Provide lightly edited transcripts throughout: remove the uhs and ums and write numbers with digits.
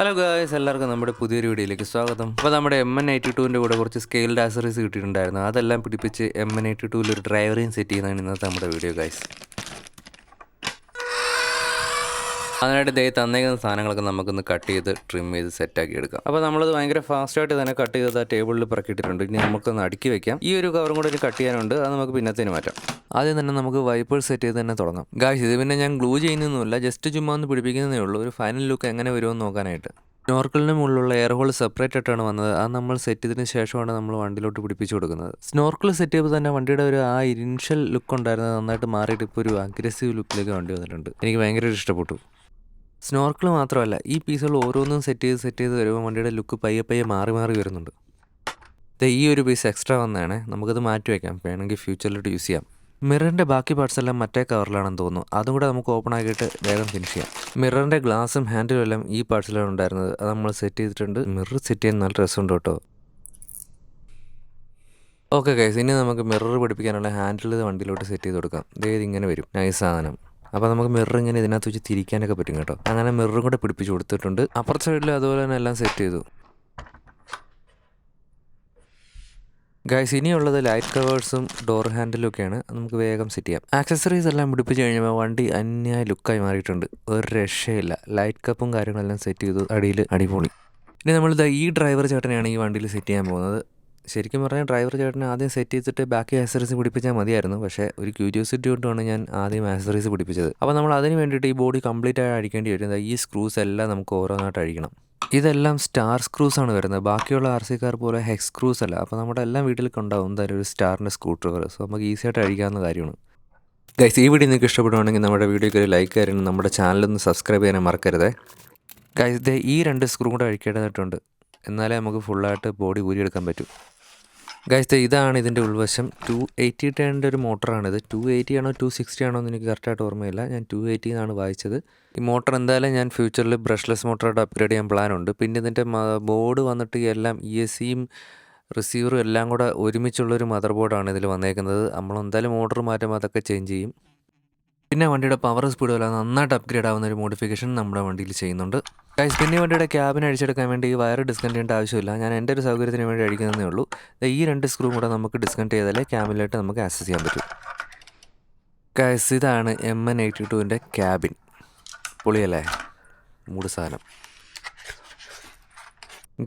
Hello guys, എല്ലാവർക്കും നമ്മുടെ പുതിയൊരു വീഡിയോയിലേക്ക് സ്വാഗതം. അപ്പോൾ നമ്മുടെ MN82ൻ്റെ കൂടെ കുറച്ച് സ്കെയിൽഡ് ആക്സറീസ് കിട്ടിയിട്ടുണ്ടായിരുന്നു. അതെല്ലാം പിടിപ്പിച്ച് MN82ൽ ഒരു ഡ്രൈവറേയും സെറ്റ് ചെയ്യുന്നതാണ് ഇന്നത്തെ നമ്മുടെ വീഡിയോ ഗായ്സ്. അതിനായിട്ട് തന്നേക്കുന്ന സാധനങ്ങളൊക്കെ നമുക്കൊന്ന് കട്ട് ചെയ്ത് ട്രിം ചെയ്ത് സെറ്റാക്കി എടുക്കാം. അപ്പോൾ നമ്മളത് ഭയങ്കര ഫാസ്റ്റായിട്ട് തന്നെ കട്ട് ചെയ്ത് ആ ടേബിളിൽ പറക്കിയിട്ടുണ്ട്. ഇനി നമുക്കൊന്ന് അടുക്കി വെക്കാം. ഈ ഒരു കവറും കൂടെ കട്ട് ചെയ്യാനുണ്ട്, അത് നമുക്ക് പിന്നത്തേന് മാറ്റാം. ആദ്യം തന്നെ നമുക്ക് വൈപ്പർ സെറ്റ് ചെയ്ത് തന്നെ തുടങ്ങാം ഗായ്സ്. ഇത് പിന്നെ ഞാൻ ഗ്ലൂ ചെയ്യുന്നൊന്നുമില്ല, ജസ്റ്റ് ചുമ്മാ ഒന്ന് പിടിപ്പിക്കുന്നതേ ഉള്ളൂ, ഒരു ഫൈനൽ ലുക്ക് എങ്ങനെ വരുമെന്ന് നോക്കാനായിട്ട്. സ്നോർക്കലിന് മുകളിലുള്ള എയർ ഹോൾ സെപ്പറേറ്റ് ആയിട്ടാണ് വന്നത്. അത് നമ്മൾ സെറ്റ് ചെയ്തതിന് ശേഷമാണ് നമ്മൾ വണ്ടിയിലോട്ട് പിടിപ്പിച്ച് കൊടുക്കുന്നത്. സ്നോർക്കൽ സെറ്റ് ചെയ്തപ്പോൾ തന്നെ വണ്ടിയുടെ ഒരു ആ ഇനിഷ്യൽ ലുക്ക് ഉണ്ടായിരുന്നത് നന്നായിട്ട് മാറിയിട്ട് ഇപ്പോൾ ഒരു അഗ്രസീവ് ലുക്കിലേക്ക് വണ്ടി വന്നിട്ടുണ്ട്. എനിക്ക് ഭയങ്കര ഇഷ്ടപ്പെട്ടു. സ്നോർക്കിൾ മാത്രമല്ല, ഈ പീസുകൾ ഓരോന്നും സെറ്റ് ചെയ്ത് വരുമ്പോൾ വണ്ടിയുടെ ലുക്ക് പയ്യെ മാറി വരുന്നുണ്ട്. ഈ ഒരു പീസ് എക്സ്ട്രാ വന്നതാണ്, നമുക്കത് മാറ്റി വയ്ക്കാം, വേണമെങ്കിൽ ഫ്യൂച്ചറിലോട്ട് യൂസ് ചെയ്യാം. മിററിൻ്റെ ബാക്കി പാർട്സ് എല്ലാം മറ്റേ കവറിലാണെന്ന് തോന്നുന്നു, അതും കൂടെ നമുക്ക് ഓപ്പൺ ആക്കിയിട്ട് വേഗം ഫിനിഷ് ചെയ്യാം. മിററിൻ്റെ ഗ്ലാസും ഹാൻഡിലും എല്ലാം ഈ പാർട്സിലാണ് ഉണ്ടായിരുന്നത്, അത് നമ്മൾ സെറ്റ് ചെയ്തിട്ടുണ്ട്. മിറർ സെറ്റ് ചെയ്യാൻ നല്ല രസമുണ്ട് കേട്ടോ. ഓക്കെ ഗൈസ്, ഇനി നമുക്ക് മിറർ പിടിപ്പിക്കാനുള്ള ഹാൻഡിൽ വണ്ടിയിലോട്ട് സെറ്റ് ചെയ്ത് കൊടുക്കാം. ഇങ്ങനെ വരും, നൈസ് സാധനം. അപ്പോൾ നമുക്ക് മിറർ ഇങ്ങനെ ഇതിനകത്ത് വെച്ച് തിരിക്കാനൊക്കെ പറ്റും കേട്ടോ. അങ്ങനെ മിററും കൂടെ പിടിപ്പിച്ച് കൊടുത്തിട്ടുണ്ട്. അപ്പുറത്തെ സൈഡിൽ അതുപോലെ തന്നെ എല്ലാം സെറ്റ് ചെയ്തു ഗൈസ്. ഇനിയുള്ളത് ലൈറ്റ് കവേഴ്സും ഡോർ ഹാൻഡിലും ഒക്കെയാണ്, നമുക്ക് വേഗം സെറ്റ് ചെയ്യാം. ആക്സസറീസ് എല്ലാം പിടിപ്പിച്ച് കഴിഞ്ഞപ്പോൾ വണ്ടി അന്യായ ലുക്കായി മാറിയിട്ടുണ്ട്, ഒരു രക്ഷയില്ല. ലൈറ്റ് കപ്പും കാര്യങ്ങളെല്ലാം സെറ്റ് ചെയ്തു, അടിയിൽ അടിപൊളി. ഇനി നമ്മളിത് ഈ ഡ്രൈവർ ചേട്ടനെയാണ് ഈ വണ്ടിയിൽ സെറ്റ് ചെയ്യാൻ പോകുന്നത്. ശരിക്കും പറഞ്ഞാൽ ഡ്രൈവർ ചേട്ടനെ ആദ്യം സെറ്റ് ചെയ്തിട്ട് ബാക്കി ആക്സറീസ് പിടിപ്പിച്ചാൽ മതിയായിരുന്നു, പക്ഷേ ഒരു ക്യൂരിയോസിറ്റി കൊണ്ടാണ് ഞാൻ ആദ്യം ആക്സറീസ് പിടിപ്പിച്ചത്. അപ്പോൾ നമ്മൾ അതിന് വേണ്ടിയിട്ട് ഈ ബോഡി കംപ്ലീറ്റ് ആയി അഴിക്കേണ്ടി വരും. ഈ സ്ക്രൂസ് എല്ലാം നമുക്ക് ഓരോന്നായിട്ട് അഴിക്കണം. ഇതെല്ലാം സ്റ്റാർ സ്ക്രൂസ് ആണ് വരുന്നത്, ബാക്കിയുള്ള RC കാർ പോലെ ഹെക്സ് സ്ക്രൂസ് അല്ല. അപ്പോൾ നമ്മുടെ എല്ലാം വീട്ടിലൊക്കെ ഉണ്ടാവും എന്തായാലും ഒരു സ്റ്റാറിൻ്റെ സ്ക്രൂ ഡ്രൈവർ, സോ നമുക്ക് ഈസി ആയിട്ട് അഴിക്കാവുന്ന കാര്യമാണ്. ഗൈസ്, ഈ വീഡിയോ നിങ്ങൾക്ക് ഇഷ്ടപ്പെടുവാണെങ്കിൽ നമ്മുടെ വീഡിയോയ്ക്ക് ഒരു ലൈക്ക് തരണം, നമ്മുടെ ചാനലൊന്ന് സബ്സ്ക്രൈബ് ചെയ്യാൻ മറക്കരുത്. ഗൈസ്, ഈ 2 സ്ക്രൂ കൂടെ അഴിക്കേണ്ടതായിട്ടുണ്ട്, എന്നാലേ നമുക്ക് ഫുള്ളായിട്ട് ബോഡി ഊരിയെടുക്കാൻ പറ്റും. ഗൈസ്, ഇതാണ് ഇതിൻ്റെ ഉൾവശം. 280 ടേണിൻ്റെ ഒരു മോട്ടറാണിത്. 280 ആണോ 260 ആണോ എന്ന് എനിക്ക് കറക്റ്റായിട്ട് ഓർമ്മയില്ല, ഞാൻ 280 എന്നാണ് വായിച്ചത്. ഈ മോട്ടർ എന്തായാലും ഞാൻ ഫ്യൂച്ചറിൽ ബ്രഷ്ലെസ് മോട്ടറായിട്ട് അപ്ഗ്രേഡ് ചെയ്യാൻ പ്ലാനുണ്ട്. പിന്നെ ഇതിൻ്റെ ബോർഡ് വന്നിട്ട് എല്ലാം ESCയും റിസീവറും എല്ലാം കൂടെ ഒരുമിച്ചുള്ളൊരു മദർ ബോർഡാണ് ഇതിൽ വന്നേക്കുന്നത്. നമ്മളെന്തായാലും മോട്ടർ മാറ്റുമ്പോൾ അതൊക്കെ ചേഞ്ച് ചെയ്യും. പിന്നെ വണ്ടിയുടെ പവർ സ്പീഡ് എല്ലാം നന്നായിട്ട് അപ്ഗ്രേഡ് ആവുന്ന ഒരു മോഡിഫിക്കേഷൻ നമ്മുടെ വണ്ടിയിൽ ചെയ്യുന്നുണ്ട് ഗൈസ്. പിന്നെ വണ്ടിയുടെ ക്യാബിന് അഴിച്ചെടുക്കാൻ വേണ്ടി ഈ വയർ ഡിസ്കണക്ട് ചെയ്യേണ്ട ആവശ്യമില്ല, ഞാൻ എൻ്റെ ഒരു സൗകര്യത്തിന് വേണ്ടി അഴിക്കുന്നതേ ഉള്ളൂ. ഈ 2 സ്ക്രൂ കൂടെ നമുക്ക് ഡിസ്കണക്ട് ചെയ്താലേ ക്യാബിലായിട്ട് നമുക്ക് ആക്സസ് ചെയ്യാൻ പറ്റും. ഗൈസ്, ഇതാണ് MN82ൻ്റെ ക്യാബിൻ. പൊളിയല്ലേ, മൂട് സാധനം.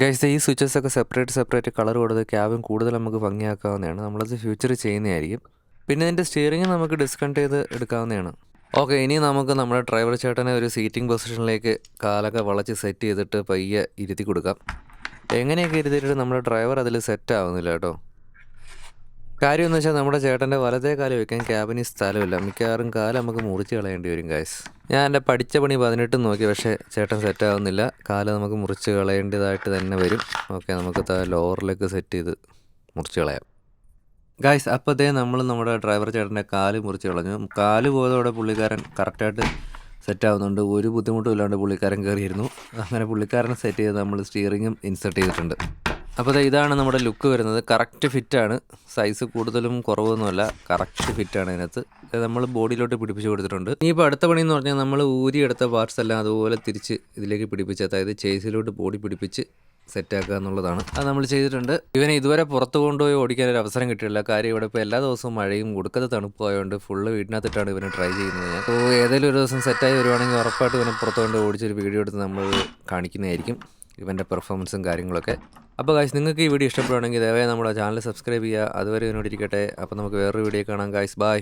ഗൈസ്, ഈ സ്വിച്ചസ് ഒക്കെ സെപ്പറേറ്റ് കളർ കൊടുത്ത് ക്യാബിൻ കൂടുതൽ നമുക്ക് ഭംഗിയാക്കാവുന്നതാണ്. നമ്മളത് ഫ്യൂച്ചറിൽ ചെയ്യുന്നതായിരിക്കും. പിന്നെ ഇതിൻ്റെ സ്റ്റിയറിംഗ് നമുക്ക് ഡിസ്കണക്ട് ചെയ്ത് എടുക്കാവുന്നതാണ്. ഓക്കെ, ഇനി നമുക്ക് നമ്മുടെ ഡ്രൈവർ ചേട്ടനെ ഒരു സീറ്റിംഗ് പൊസിഷനിലേക്ക് കാലൊക്കെ വളച്ച് സെറ്റ് ചെയ്തിട്ട് പയ്യെ ഇരുത്തി കൊടുക്കാം. എങ്ങനെയൊക്കെ ഇരുത്തിയിട്ട് നമ്മുടെ ഡ്രൈവർ അതിൽ സെറ്റ് ആവുന്നില്ല കേട്ടോ. കാര്യം എന്ന് വെച്ചാൽ നമ്മുടെ ചേട്ടൻ്റെ വലതേ കാല് വെക്കാൻ ക്യാബിന് സ്ഥലമില്ല, മിക്കവാറും കാല് നമുക്ക് മുറിച്ച് കളയേണ്ടി വരും ഗൈസ്. ഞാൻ എൻ്റെ പഠിച്ച പണി 18 നോക്കി, പക്ഷേ ചേട്ടൻ സെറ്റ് ആവുന്നില്ല, കാല് നമുക്ക് മുറിച്ച് കളയേണ്ടതായിട്ട് തന്നെ വരും. ഓക്കെ, നമുക്ക് ലോവറിലേക്ക് സെറ്റ് ചെയ്ത് മുറിച്ച് കളയാം ഗൈസ്. അപ്പോൾ നമ്മൾ നമ്മുടെ ഡ്രൈവർ ചേട്ടൻ്റെ കാല് മുറിച്ച് കളഞ്ഞു. കാല് പോയതോടെ പുള്ളിക്കാരൻ കറക്റ്റായിട്ട് സെറ്റ് ആവുന്നുണ്ട്, ഒരു ബുദ്ധിമുട്ടും ഇല്ലാണ്ട് പുള്ളിക്കാരൻ കയറിയിരുന്നു. അങ്ങനെ പുള്ളിക്കാരനെ സെറ്റ് ചെയ്ത് നമ്മൾ സ്റ്റിയറിങ്ങും ഇൻസെർട്ട് ചെയ്തിട്ടുണ്ട്. അപ്പോൾ ഇതാണ് നമ്മുടെ ലുക്ക് വരുന്നത്. കറക്റ്റ് ഫിറ്റാണ്, സൈസ് കൂടുതലും കുറവൊന്നുമല്ല, കറക്റ്റ് ഫിറ്റാണ് ഇതിനകത്ത്. നമ്മൾ ബോഡിയിലോട്ട് പിടിപ്പിച്ച് കൊടുത്തിട്ടുണ്ട്. ഇനിയിപ്പോൾ അടുത്ത പണി എന്ന് പറഞ്ഞാൽ നമ്മൾ ഊരിയെടുത്ത പാർട്സ് എല്ലാം അതുപോലെ തിരിച്ച് ഇതിലേക്ക് പിടിപ്പിച്ച്, അതായത് ചേസിലോട്ട് ബോഡി പിടിപ്പിച്ച് സെറ്റാക്കുക എന്നുള്ളതാണ്. അത് നമ്മൾ ചെയ്തിട്ടുണ്ട്. ഇവനെ ഇതുവരെ പുറത്ത് കൊണ്ടുപോയി ഓടിക്കാൻ ഒരു അവസരം കിട്ടിയില്ല, കാര്യം ഇവിടെ ഇപ്പോൾ എല്ലാ ദിവസവും മഴയും കൊടുക്കത്തെ തണുപ്പായതുകൊണ്ട് ഫുള്ള് വീടിനകത്തിട്ടാണ് ഇവനെ ട്രൈ ചെയ്യുന്നത്. ഞാൻ അപ്പോൾ ഏതെങ്കിലും ഒരു ദിവസം സെറ്റായി വരുവാണെങ്കിൽ ഉറപ്പായിട്ട് ഇവനെ പുറത്ത് കൊണ്ട് ഓടിച്ചൊരു വീഡിയോ എടുത്ത് നമ്മൾ കാണിക്കുന്നതായിരിക്കും, ഇവൻ്റെ പെർഫോമൻസും കാര്യങ്ങളൊക്കെ. അപ്പോൾ ഗൈസ്, നിങ്ങൾക്ക് ഈ വീഡിയോ ഇഷ്ടപ്പെടുവാണെങ്കിൽ ദയവായി നമ്മുടെ ചാനൽ സബ്സ്ക്രൈബ് ചെയ്യുക. അതുവരെ ഇതിനോട് ഇരിക്കട്ടെ. അപ്പോൾ നമുക്ക് വേറൊരു വീഡിയോ കാണാം ഗൈസ്, ബൈ.